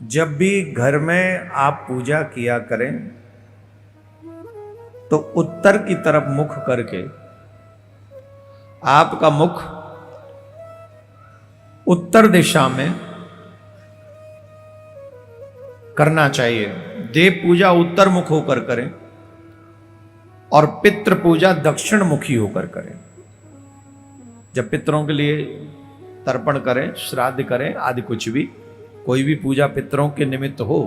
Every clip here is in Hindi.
जब भी घर में आप पूजा किया करें तो उत्तर की तरफ मुख करके आपका मुख उत्तर दिशा में करना चाहिए। देव पूजा उत्तर मुख होकर करें और पितृ पूजा दक्षिण मुखी होकर करें। जब पितरों के लिए तर्पण करें, श्राद्ध करें आदि कुछ भी, कोई भी पूजा पितरों के निमित्त हो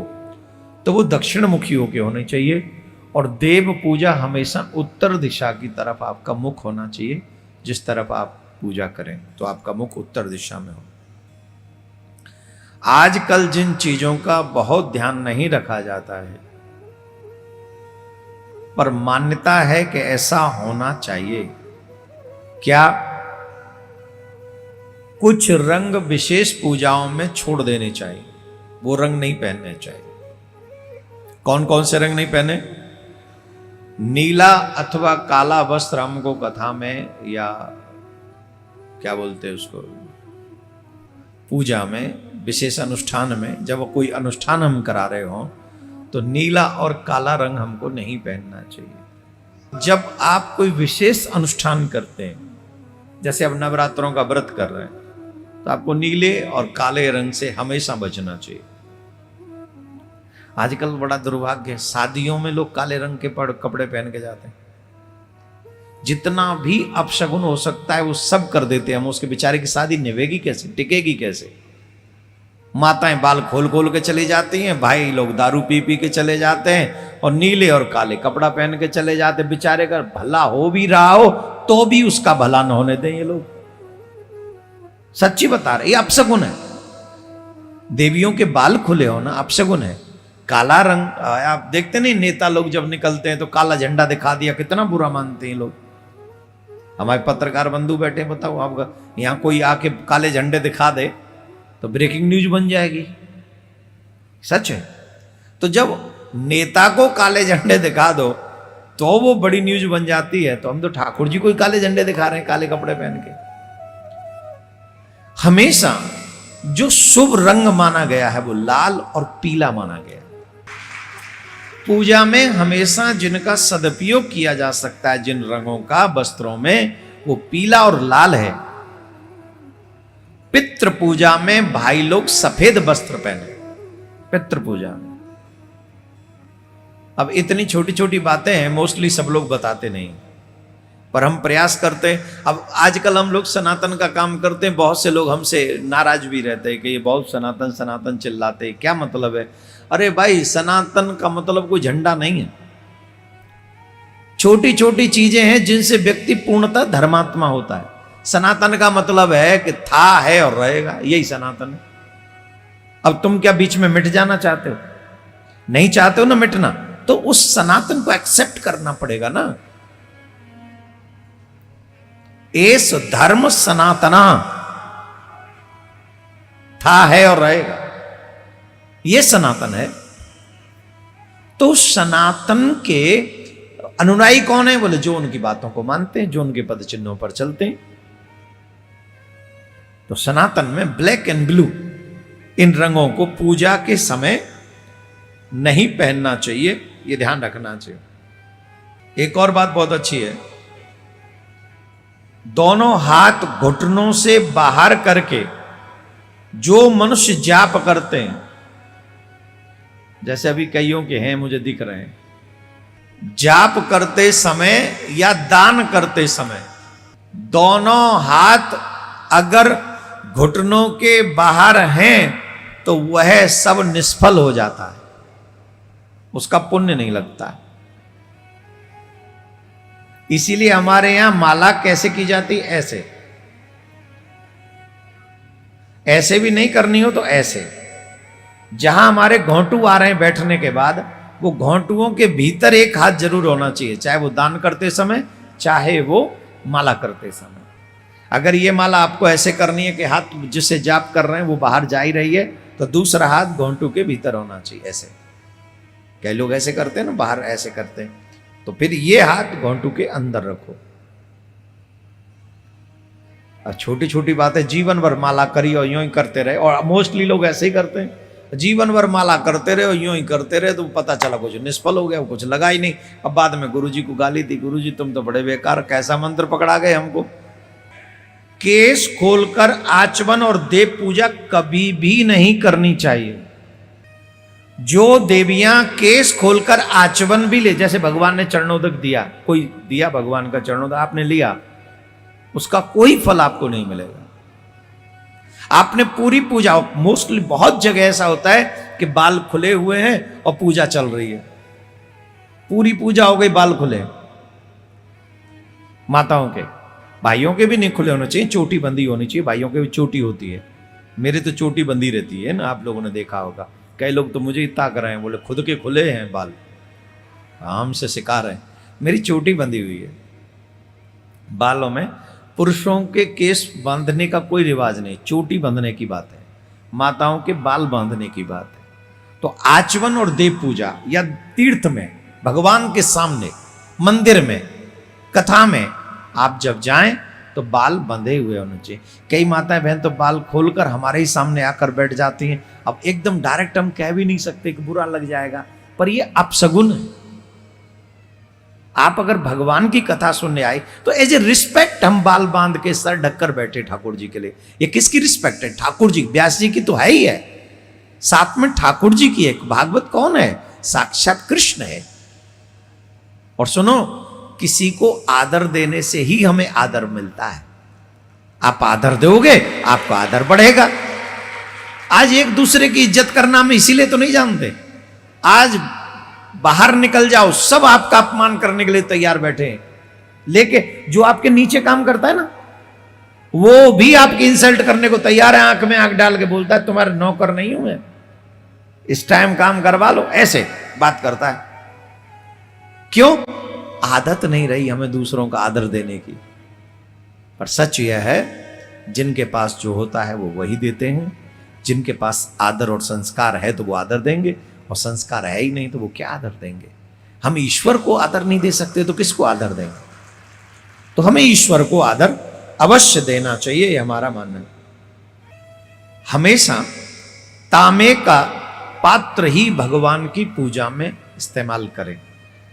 तो वो दक्षिण मुखी होकर होनी चाहिए। और देव पूजा हमेशा उत्तर दिशा की तरफ आपका मुख होना चाहिए। जिस तरफ आप पूजा करें तो आपका मुख उत्तर दिशा में हो। आजकल जिन चीजों का बहुत ध्यान नहीं रखा जाता है, पर मान्यता है कि ऐसा होना चाहिए। क्या? कुछ रंग विशेष पूजाओं में छोड़ देने चाहिए, वो रंग नहीं पहनने चाहिए। कौन कौन से रंग नहीं पहने? नीला अथवा काला वस्त्र हमको कथा में या क्या बोलते हैं उसको, पूजा में, विशेष अनुष्ठान में, जब कोई अनुष्ठान हम करा रहे हो तो नीला और काला रंग हमको नहीं पहनना चाहिए। जब आप कोई विशेष अनुष्ठान करते हैं, जैसे अब नवरात्रों का व्रत कर रहे हैं, तो आपको नीले और काले रंग से हमेशा बचना चाहिए। आजकल बड़ा दुर्भाग्य है, शादियों में लोग काले रंग के कपड़े पहन के जाते हैं। जितना भी अपशगुन हो सकता है वो सब कर देते हैं हम। उसके बेचारे की शादी निभेगी कैसे, टिकेगी कैसे? माताएं बाल खोल खोल के चली जाती हैं, भाई लोग दारू पी पी के चले जाते हैं और नीले और काले कपड़ा पहन के चले जाते हैं। बेचारे का भला हो भी रहा हो तो भी उसका भला न होने दें ये लोग। सच्ची बता रहे, ये अपशगुन है। देवियों के बाल खुले हो ना, अपशगुन है। काला रंग आप देखते नहीं, नेता लोग जब निकलते हैं तो काला झंडा दिखा दिया, कितना बुरा मानते हैं लोग। हमारे पत्रकार बंधु बैठे, बताओ आप यहां कोई आके काले झंडे दिखा दे तो ब्रेकिंग न्यूज बन जाएगी। सच है। तो जब नेता को काले झंडे दिखा दो तो वो बड़ी न्यूज बन जाती है। तो हम तो ठाकुर जी को ही काले झंडे दिखा रहे हैं, काले कपड़े पहन के। हमेशा जो शुभ रंग माना गया है वो लाल और पीला माना गया। पूजा में हमेशा जिनका सदुपयोग किया जा सकता है, जिन रंगों का वस्त्रों में, वो पीला और लाल है। पितृ पूजा में भाई लोग सफेद वस्त्र पहने, पितृ पूजा में। अब इतनी छोटी छोटी बातें हैं, मोस्टली सब लोग बताते नहीं, पर हम प्रयास करते हैं। अब आजकल हम लोग सनातन का काम करते हैं, बहुत से लोग हमसे नाराज भी रहते हैं कि ये बहुत सनातन सनातन चिल्लाते हैं, क्या मतलब है? अरे भाई, सनातन का मतलब कोई झंडा नहीं है। छोटी छोटी चीजें हैं जिनसे व्यक्ति पूर्णतः धर्मात्मा होता है। सनातन का मतलब है कि था, है और रहेगा, यही सनातन है। अब तुम क्या बीच में मिट जाना चाहते हो? नहीं चाहते हो ना मिटना, तो उस सनातन को एक्सेप्ट करना पड़ेगा ना। एस धर्म सनातना, था, है और रहेगा, यह सनातन है। तो सनातन के अनुयायी कौन है? बोले जो उनकी बातों को मानते हैं, जो उनके पद चिन्हों पर चलते हैं। तो सनातन में ब्लैक एंड ब्लू, इन रंगों को पूजा के समय नहीं पहनना चाहिए, यह ध्यान रखना चाहिए। एक और बात बहुत अच्छी है, दोनों हाथ घुटनों से बाहर करके जो मनुष्य जाप करते हैं, जैसे अभी कईयों के हैं मुझे दिख रहे हैं, जाप करते समय या दान करते समय दोनों हाथ अगर घुटनों के बाहर हैं तो वह सब निष्फल हो जाता है, उसका पुण्य नहीं लगता है। इसीलिए हमारे यहां माला कैसे की जाती? ऐसे। ऐसे भी नहीं करनी हो तो ऐसे। जहां हमारे घोंटू आ रहे हैं बैठने के बाद, वो घोंटुओं के भीतर एक हाथ जरूर होना चाहिए, चाहे वो दान करते समय, चाहे वो माला करते समय। अगर ये माला आपको ऐसे करनी है कि हाथ जिससे जाप कर रहे हैं वो बाहर जा ही रही है, तो दूसरा हाथ घोंटू के भीतर होना चाहिए, ऐसे। कई लोग ऐसे करते हैं ना, बाहर ऐसे करते हैं, तो फिर ये हाथ घोंटू के अंदर रखो। और छोटी छोटी बातें जीवन भर माला करी और यूं ही करते रहे, और मोस्टली लोग ऐसे ही करते हैं। जीवन भर माला करते रहे, यूं ही करते रहे, तो पता चला कुछ निष्फल हो गया, कुछ लगा ही नहीं। अब बाद में गुरुजी को गाली दी, गुरुजी तुम तो बड़े बेकार, कैसा मंत्र पकड़ा गए हमको। केस खोलकर आचमन और देव पूजा कभी भी नहीं करनी चाहिए। जो देवियां केस खोलकर आचमन भी ले, जैसे भगवान ने चरणोदक दिया, कोई दिया भगवान का चरणोदक, आपने लिया, उसका कोई फल आपको नहीं मिलेगा। आपने पूरी पूजा, मोस्टली बहुत जगह ऐसा होता है कि बाल खुले हुए हैं और पूजा चल रही है, पूरी पूजा हो गई, बाल खुले, माताओं के, भाइयों के भी नहीं खुले होने चाहिए, चोटी बंदी होनी चाहिए, भाइयों के भी चोटी होती है, मेरे तो चोटी बंदी रहती है ना, आप लोगों ने देखा होगा। कई लोग तो मुझे इतना कर रहे हैं, बोले खुद के खुले हैं बाल, हमसे सिखा रहे हैं, मेरी चोटी बंधी हुई है बालों में। पुरुषों के केस बांधने का कोई रिवाज नहीं, चोटी बांधने की बात है, माताओं के बाल बांधने की बात है। तो आचमन और देव पूजा या तीर्थ में, भगवान के सामने, मंदिर में, कथा में आप जब जाएं तो बाल बंधे हुए होने चाहिए। कई माताएं बहन तो बाल खोलकर हमारे ही सामने आकर बैठ जाती हैं। अब एकदम डायरेक्ट हम कह भी नहीं सकते कि बुरा लग जाएगा, पर ये अपशगुन है। आप अगर भगवान की कथा सुनने आए तो एज ए रिस्पेक्ट हम बाल बांध के सर ढककर बैठे ठाकुर जी के लिए। ये किसकी रिस्पेक्ट है? ठाकुर जी, व्यास जी की तो है ही है, साथ में ठाकुर जी की। एक भागवत कौन है? साक्षात कृष्ण है। और सुनो, किसी को आदर देने से ही हमें आदर मिलता है। आप आदर दोगे, आपका आदर बढ़ेगा। आज एक दूसरे की इज्जत करना हम इसीलिए तो नहीं जानते, आज बाहर निकल जाओ, सब आपका अपमान करने के लिए तैयार बैठे हैं, लेके जो आपके नीचे काम करता है ना, वो भी आपकी इंसल्ट करने को तैयार है, आंख में आंख डाल के बोलता है तुम्हारे नौकर नहीं हूं मैं, इस टाइम काम करवा लो, ऐसे बात करता है। क्यों? आदत नहीं रही हमें दूसरों का आदर देने की। पर सच यह है, जिनके पास जो होता है वो वही देते हैं। जिनके पास आदर और संस्कार है तो वो आदर देंगे, और संस्कार है ही नहीं तो वो क्या आदर देंगे। हम ईश्वर को आदर नहीं दे सकते तो किसको आदर देंगे? तो हमें ईश्वर को आदर अवश्य देना चाहिए, ये हमारा मानना है। हमेशा तांबे का पात्र ही भगवान की पूजा में इस्तेमाल करें,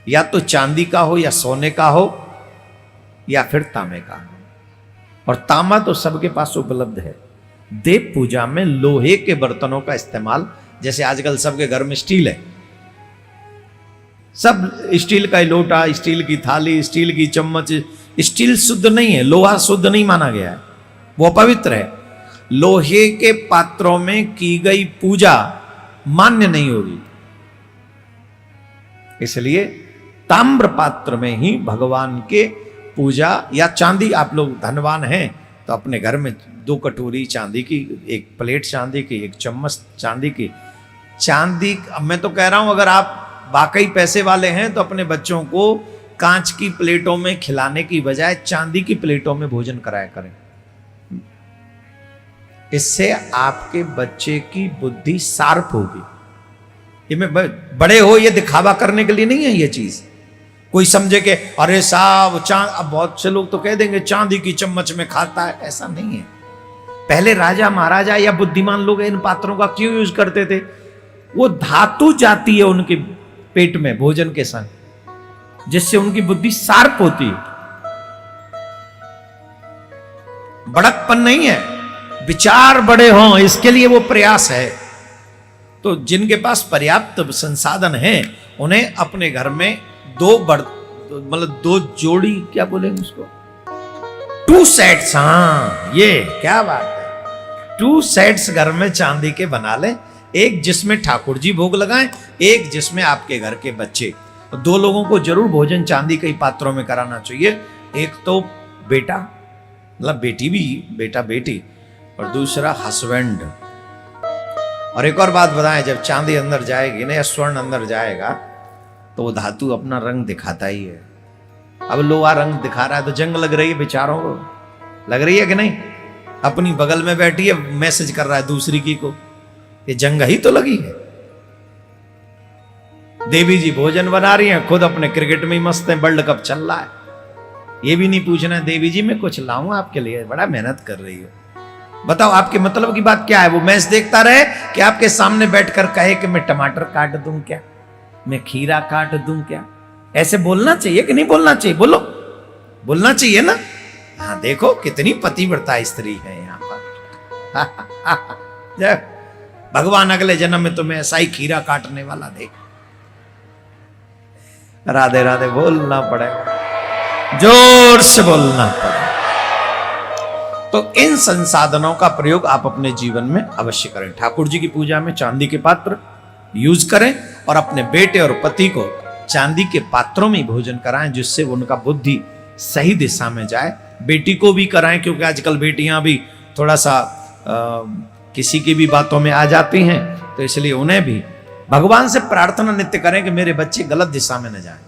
या तो चांदी का हो या सोने का हो या फिर तांबे का। और तांबा तो सबके पास उपलब्ध है। देव पूजा में लोहे के बर्तनों का इस्तेमाल, जैसे आजकल सबके घर में स्टील है, सब स्टील का लोटा, स्टील की थाली, स्टील की चम्मच। स्टील शुद्ध नहीं है, लोहा शुद्ध नहीं माना गया है, वो पवित्र है। लोहे के पात्रों में की गई पूजा मान्य नहीं होगी, इसलिए ताम्र पात्र में ही भगवान के पूजा। या चांदी, आप लोग धनवान हैं तो अपने घर में 2 कटोरी चांदी की, 1 प्लेट चांदी की, 1 चम्मच चांदी की। चांदी, मैं तो कह रहा हूं अगर आप वाकई पैसे वाले हैं तो अपने बच्चों को कांच की प्लेटों में खिलाने की बजाय चांदी की प्लेटों में भोजन कराया करें। इससे आपके बच्चे की बुद्धि शार्प होगी। ये मैं बड़े हो ये दिखावा करने के लिए नहीं है ये चीज। कोई समझे कि अरे साहब अब बहुत से लोग तो कह देंगे चांदी की चम्मच में खाता है, ऐसा नहीं है। पहले राजा महाराजा या बुद्धिमान लोग इन पात्रों का क्यों यूज करते थे? वो धातु जाती है उनके पेट में भोजन के संग, जिससे उनकी बुद्धि शार्प होती है। बड़कपन नहीं है, विचार बड़े हों, इसके लिए वो प्रयास है। तो जिनके पास पर्याप्त संसाधन है उन्हें अपने घर में 2 जोड़ी, क्या बोलेंगे उसको, 2 सेट्स, हाँ ये क्या बात है, 2 सेट्स घर में चांदी के बना ले। एक जिसमें ठाकुर जी भोग लगाएं, एक जिसमें आपके घर के बच्चे। 2 लोगों को जरूर भोजन चांदी के पात्रों में कराना चाहिए। एक तो बेटा, मतलब बेटी भी, बेटा बेटी, और दूसरा हस्बैंड। और एक और बात बताएं, जब चांदी अंदर जाएगी ना या स्वर्ण अंदर जाएगा तो वो धातु अपना रंग दिखाता ही है। अब लोहा रंग दिखा रहा है तो जंग लग रही है बेचारों को, लग रही है कि नहीं? अपनी बगल में बैठी है, मैसेज कर रहा है दूसरी की को, ये जंग ही तो लगी है। देवी जी भोजन बना रही हैं, खुद अपने क्रिकेट में ही मस्त है, वर्ल्ड कप चल रहा है। ये भी नहीं पूछना है देवी जी मैं कुछ लाऊं आपके लिए, बड़ा मेहनत कर रही हो। बताओ आपके मतलब की बात क्या है? वो मैच देखता रहे कि आपके सामने बैठकर कहे कि मैं टमाटर काट दूं क्या, मैं खीरा काट दूं क्या? ऐसे बोलना चाहिए कि नहीं बोलना चाहिए? बोलो, बोलना चाहिए ना? हाँ, देखो कितनी पतिव्रता स्त्री है यहाँ पर। भगवान अगले जन्म में तुम्हें ऐसा ही खीरा काटने वाला दे। राधे राधे बोलना पड़ेगा, जोर से बोलना पड़ेगा। तो इन संसाधनों का प्रयोग आप अपने जीवन में अवश्य करें। ठाकुर जी की पूजा में चांदी के पात्र यूज करें और अपने बेटे और पति को चांदी के पात्रों में भोजन कराएं, जिससे उनका बुद्धि सही दिशा में जाए। बेटी को भी कराएं, क्योंकि आजकल बेटियां भी थोड़ा सा किसी की भी बातों में आ जाती हैं, तो इसलिए उन्हें भी भगवान से प्रार्थना नित्य करें कि मेरे बच्चे गलत दिशा में न जाएं।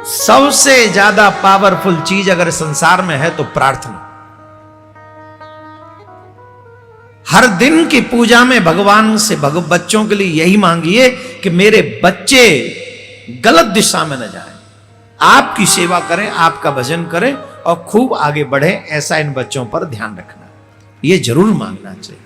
सबसे ज्यादा पावरफुल चीज अगर संसार में है तो प्रार्थना। हर दिन की पूजा में भगवान से बच्चों के लिए यही मांगिए कि मेरे बच्चे गलत दिशा में न जाएं। आपकी सेवा करें, आपका भजन करें और खूब आगे बढ़े, ऐसा इन बच्चों पर ध्यान रखना, ये जरूर मांगना चाहिए।